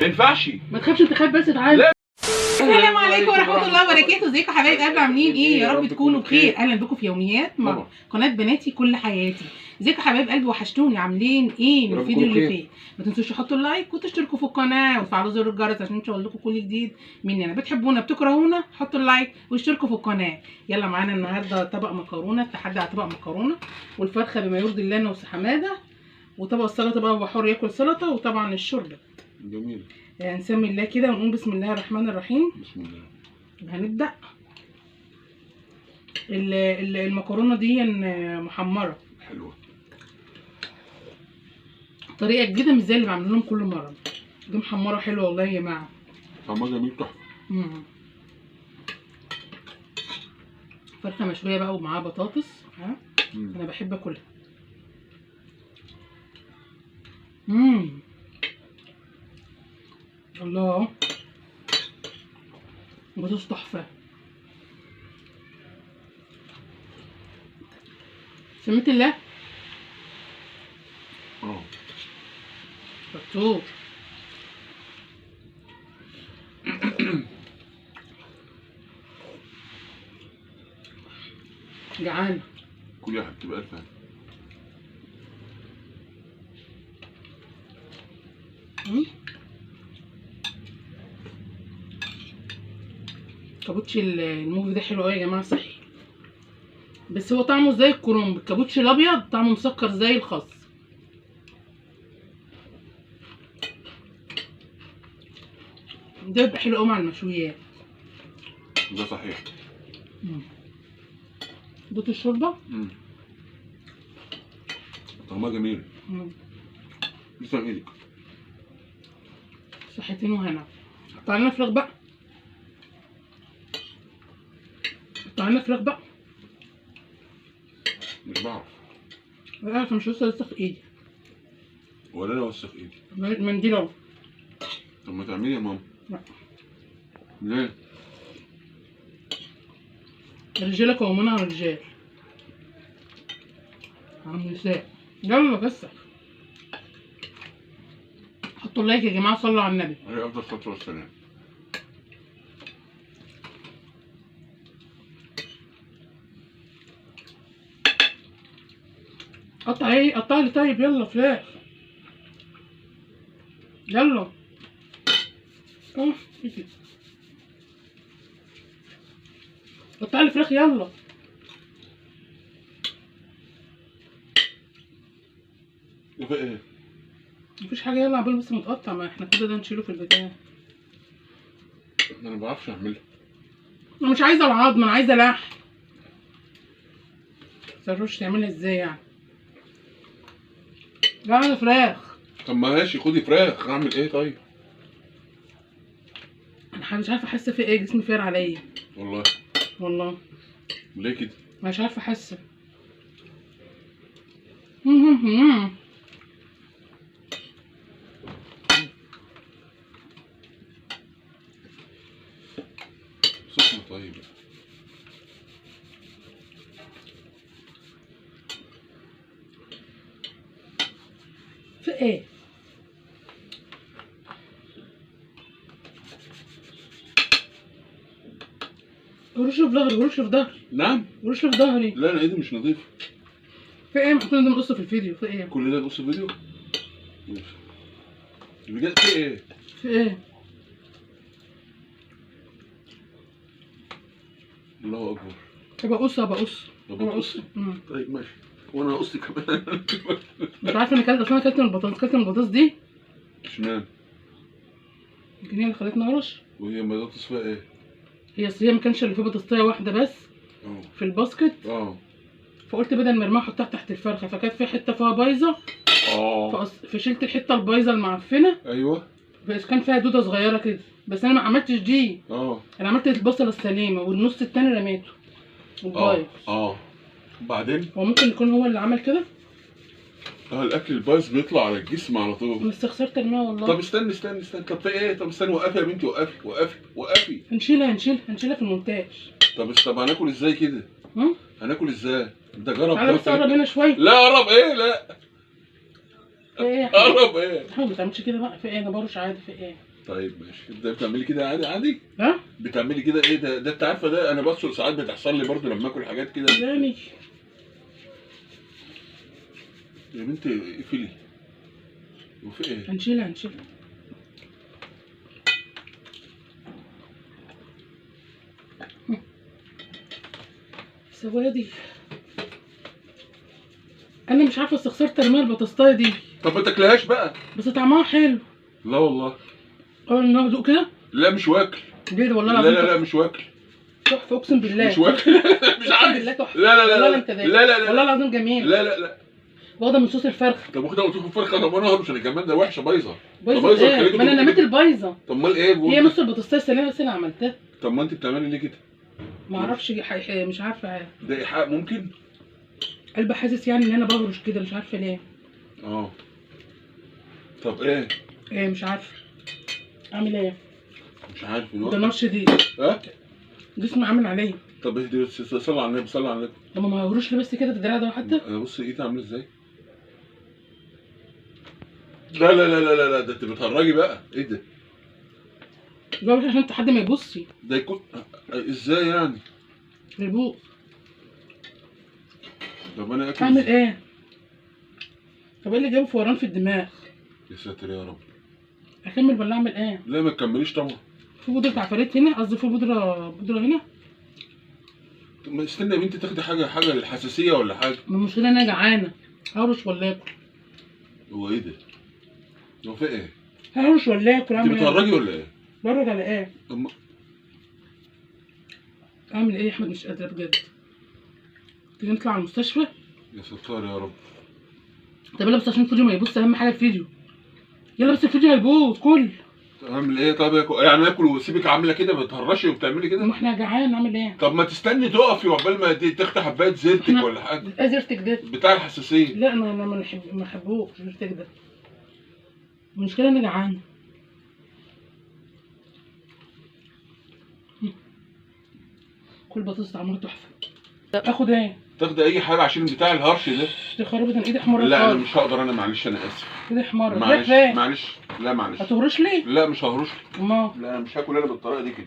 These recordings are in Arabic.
ما ينفعش. ما تخافش، انت خايف بس تعالى. السلام عليكم ورحمه الله وبركاته. ازيكم يا حبايب قلبي؟ عاملين ايه؟ يا رب تكونوا بخير. اهلا بكم في يوميات مع قناه بناتي كل حياتي. ازيكم يا حبايب قلبي؟ وحشتوني. عاملين ايه من الفيديو اللي فات؟ ما تنسوش تحطوا اللايك وتشتركوا في القناه وتفعلوا زر الجرس عشان نشوف لكم كل جديد مننا. بتحبونا بتكرهونا حطوا اللايك واشتركوا في القناه. يلا معانا النهارده طبق مكرونه، التحدي على طبق مكرونه والفرخه بما يرضي الله انا وحماده، وطبق السلطه بقى وحور ياكل سلطه، وطبعا الشوربه. جميل. نسمي الله كده ونقول بسم الله الرحمن الرحيم. بسم الله. هنبدأ المكرونة دي محمرة حلوة، طريقة جديدة مش زي اللي بعمل لهم كل مرة. دي محمرة حلوة والله يا جماعة، طعمها جميل تحفة. فرخة مشوية بقى ومعاها بطاطس. انا بحب اكلها. الله، بطاطس تحفة. سميت الله. شطور. جعانة. كل يا حبيبتي بألف هنا. كابوتشي الموفي ده حلو قوي يا جماعه، صحي، بس هو طعمه زي الكرنب. الكابوتشي الابيض طعمه مسكر زي الخس. ده بيبقى حلو قوي مع المشويات. ده صحيح. دوت الشوربه. طعمها جميل. تسلم ايدك. صحتين وهنا. قطع لنا فراخ بقى. قطع لنا فراخ بقى. مش بعرف. عارفه مش اوسخ ايدي. ولا انا اوسخ ايدي. منديل اهو. طب ما تعملي يا ماما. لا. ليه؟ الرجاله قوامون على الرجال، على النساء. يلا فسح. حطوا اللايك يا جماعه، صلوا على النبي عليه افضل الصلاه والسلام. قطع ايه؟ قطع لي طيب. يلا فراخ، يلا. قطع لي فراخ يلا. وفي ايه؟ مفيش حاجه، يلا عبال بس متقطع. ما احنا كده ده نشيله في البتاع. انا ما بعرفش اعملها. انا مش عايزه العظم، انا عايزه لحم. متعرفش تعملها ازاي يعني؟ لا عايزه فراخ. طب ماشي خدي فراخ، اعمل ايه طيب؟ انا مش عارفه احس في ايه، جسمي فار عليا والله. والله. ليه كده؟ مش عارفه احس. سخنة طيب. في ايه؟ قروش في ظهري، قروش في ظهري. نعم؟ قروش في ظهري. لا انا ايدي مش نظيفة. في ايه؟ كل ده بنقصه في الفيديو. في ايه؟ كل ده بص الفيديو؟ بجد في ايه؟ في ايه؟ الله اكبر. طب اقص بقص. طب بتقص؟ طيب ماشي، وانا هقص كمان. مش عارفه انا اكلت اصلا. اكلت من البطاطس، اكلت من البطاطس دي. اشمعنى؟ يمكن هي اللي خلتني اهرش. وهي بطاطس فيها ايه؟ هي اصل هي ما كانش اللي فيه بطاطسيه واحده بس في الباسكت. فقلت بدل ما ارميها احطها تحت الفرخه، فكانت في حته فيها بايظه. فشلت الحته البايظه المعفنه. ايوه. بس كان فيها دوده صغيره كده، بس انا ما عملتش دي. انا عملت البصله السليمه والنص التاني رميته البايظ. وبعدين هو ممكن يكون هو اللي عمل كده. الاكل البايظ بيطلع على الجسم على طول. بس خسرت ارميها والله. طب استني. طب في ايه؟ طب استني، وقفي يا بنتي، وقفي. هنشيلها في المونتاج. طب هناكل ازاي كده؟ هناكل ازاي؟ ده جرب. تعالى بس قرب هنا شويه. لا قرب ايه؟ لا في ايه؟ قرب ايه؟ حاول ما تعملش كده بقى. في ايه؟ انا برش عادي. في ايه؟ طيب ماشي، ده بتعملي كده عادي عادي؟ ها؟ بتعملي كده ايه ده انت عارفه ده انا بص ساعات بتحصل لي برضو لما اكل حاجات كده. يعني يا بنتي اقفلي. وفي ايه؟ هنشيلها سوادي. انا مش عارفه استخسرت ارميها البطاطايه دي. طب ما تاكلهاش بقى. بس طعمها حلو. لا والله. اول ما ادوق كده. لا مش واكل. ليه والله لا العظيم. لا لا مش واكل. تحفه اقسم بالله. مش واكل. مش عارف. لا لا لا لا لا لا لا والله العظيم جميل. لا لا لا. واخده من صوص الفرخ. طب واخده من صوص الفرخه. طب انا هرش انا كمان ده وحشه بايظه. بايظه ايه؟ ما انا نميت البايظه. طب امال ايه؟ هي نص البطاطسايه السليمه بس انا عملتها. طب ما انت بتعملي ليه كده؟ ما اعرفش مش عارفه. ده ايحاء ممكن؟ قلبي حاسس يعني ان انا بهرش كده مش عارفه ليه. طب ايه؟ ايه مش عارفه اعمل ايه. مش عارف ده نار شديد. جسمي عامل عليا. طب اهدي بس صلي على النبي صلي على النبي. طب ما يهروش لي بس كده الدراع ده حتى. انا بص ايدي عامله ازاي. لا لا لا لا لا ده انت بتهرجي بقى. ايه ده؟ لا مش عشان انت حد ما يبصي. ده يكون ازاي يعني؟ يبوظ. طب انا اكل اعمل ايه؟ طب ايه اللي جابه فوران في الدماغ؟ يا ساتر يا رب. اكمل ولا اعمل ايه؟ لا ما تكمليش طبعا. في بودرة عفاريت هنا، قصدي في بودرة هنا. طب ما استنى يا بنتي تاخدي حاجه للحساسيه ولا حاجه. ما المشكلة انا جعانة. هرش ولا اكل؟ هو ايه ده؟ هو في ايه؟ هرش ولا اكل؟ انت بتهرجي ولا ايه؟ بتهرج على ايه؟ اعمل ايه يا احمد؟ مش قادرة بجد. تيجي نطلع على المستشفى؟ يا ستار يا رب. طب يلا بس عشان الفيديو ما يبص، اهم حاجة الفيديو. يلا بس الفيديو هيبوظ. كل اعمل ايه؟ طب يعني اكل وسيبك عامله كده بتهرشي وبتعملي كده؟ ما احنا جعان نعمل ايه؟ طب ما تستني تقفي عقبال ما تاخدي حبايه زيتك ولا حاجه. ايه زيرتك ده؟ بتاع الحساسيه. لا انا ما بحبوش زيرتك ده. المشكلة انا جعان. كل بطاطس طعمها تحفة. طب اخد ايه؟ تاخدي اي حاجه عشان بتاع الهرش ده. دي خربت انا ايدي احمرت. لا انا مش هقدر انا معلش انا اسف. ايدي احمرت. معلش معلش. لا معلش. هتهرش ليه؟ لا مش ههرش لك. ما لا انا مش هاكل انا بالطريقه دي كده.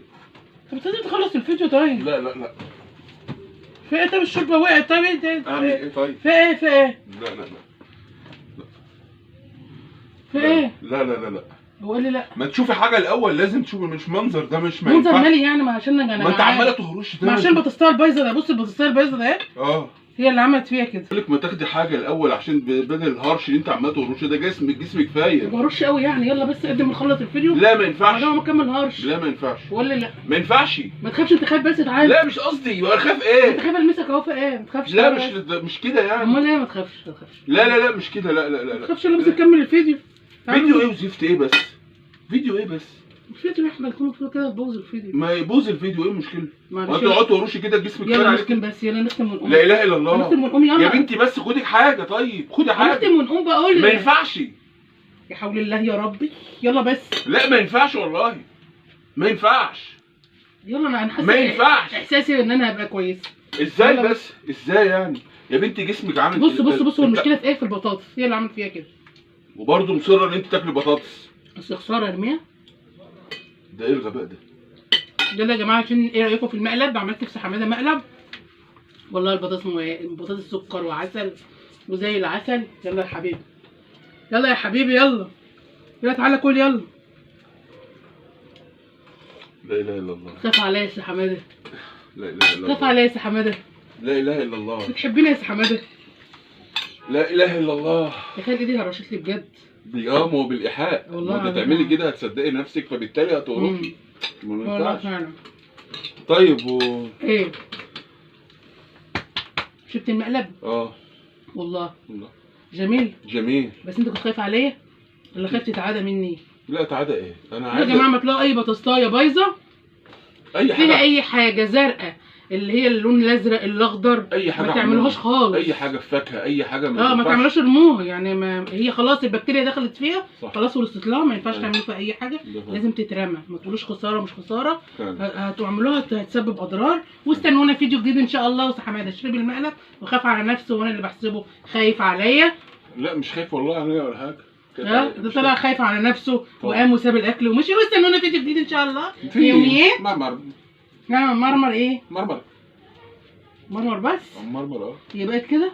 طب تقدر تخلص الفيديو طيب؟ لا لا لا. في ايه؟ طب الشوربه وقعت. طيب انت اعمل ايه طيب؟ في ايه؟ لا لا لا. في ايه؟ لا لا لا لا. هو قال لي لا. ما تشوفي حاجه الاول، لازم تشوفي مش منظر ده مش ما ينفعش. منظر مالي يعني؟ ما عشان انا ما انت عماله تهرشي ده. ما عشان البطاطسايه البايظه ده. بص البطاطسايه البايظه ده هي اللي عملت فيها كده. بقول لك ما تاخدي حاجه الاول عشان بدل الهرش اللي انت عماله تهرشي ده جسم كفايه. ما بهرش قوي يعني. يلا بس قدم نخلص الفيديو. لا ما ينفعش. بعدين ما اكمل هرش. لا ما ينفعش. ولا لا ما ينفعش. ما تخافش. انت خايف بس تعالى. لا مش قصدي. انا خايف ايه؟ انت خايف المسك اهو. في ايه؟ ما تخافش. لا مش كده يعني. امال ايه؟ ما تخافش ما تخافش. لا لا لا مش كده. لا لا لا ما تخافش. يلا بس نكمل الفيديو. فيديو ايه وزفت ايه بس؟ فيديو ايه بس؟ الفيديو يا احمد تكون كده تبوظ الفيديو. ما يبوظ الفيديو. ايه المشكله؟ معلش. انت تقعدي تهرشي كده جسمك كفايه عليك. عليك. يلا بس يلا نختم ونقوم. لا اله الا الله. نختم ونقوم يلا يا بنتي بس خدي حاجه. طيب خدي حاجه. نختم ونقوم بقول. ما ينفعش. يا حول الله يا ربي. يلا بس. لا ما ينفعش والله. ما ينفعش. يلا انا حاسه ما ينفعش. احساسي ان انا هبقى كويس. ازاي بس؟ ازاي يعني؟ يا بنتي جسمك عامل بص المشكله في ايه؟ في البطاطس. هي اللي عملت فيها كده. وبرضه مصره ان انت تاكلي بطاطس. بس خساره ارميها. ده ايه الغباء ده؟ يلا يا جماعه عشان ايه رايكم في المقلب؟ عملت في حماده مقلب. والله البطاطس سكر وعسل وزي العسل. يلا يا حبيبي. يلا يا حبيبي. يلا تعالى كل. يلا. لا اله الا الله. خاف عليا يا سي حماده. لا اله الا الله. خاف عليا يا سي حماده. لا اله الا الله. بتحبيني يا سي حماده؟ لا اله الا الله. تخيل ايدي هرشت لي بجد. ما هو بالايحاء. والله انت تعملي كده هتصدقي نفسك فبالتالي هتهرشي. ما ينفعش. طيب ايه؟ شفت المقلب؟ والله جميل. بس انت كنت خايف عليا ولا خايف تتعادى مني؟ لا تعادى ايه؟ انا عايز يا جماعه ما تلاقوا اي بطاطسايه بايظه فيها اي حاجه زرقاء اللي هي اللون الازرق الاخضر اي حاجه ما تعملوهاش خالص. اي حاجه في فاكهه اي حاجه ما تعملوش ارموها يعني. ما هي خلاص البكتيريا دخلت فيها. صح. خلاص وصلت لها. ما ينفعش تعملوا فيها اي حاجه. لازم تترمى. ما تقولوش خساره مش خساره. هتعملوها هتسبب اضرار. واستنونا فيديو جديد ان شاء الله. وحماده شرب المقلب وخاف على نفسه وانا اللي بحسبه خايف عليا. لا مش خايف والله عليا ولا حاجه. ده طلع خايف على نفسه وقام وساب الاكل ومشي. واستنونا فيديو جديد ان شاء الله في يوميات مرمر. ايه مرمر بس مرمر. يبقى كده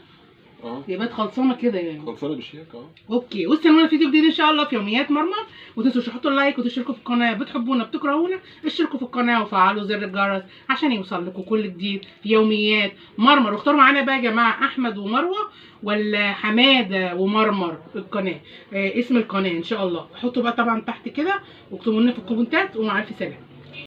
يبقى خلصانه كده يعني، خلصانه بشياك. اوكي. واستنونا فيديو جديد ان شاء الله في يوميات مرمر. وتنسوش تحطوا اللايك وتشتركوا في القناه. بتحبونا بتكرهونا اشتركوا في القناه وفعلوا زر الجرس عشان يوصل لكم كل جديد في يوميات مرمر. واختاروا معانا بقى يا جماعه احمد ومروه ولا حماده ومرمر القناه، اسم القناه ان شاء الله. حطوا بقى طبعا تحت كده واكتبوا لنا في الكومنتات. ومع الف سلامه.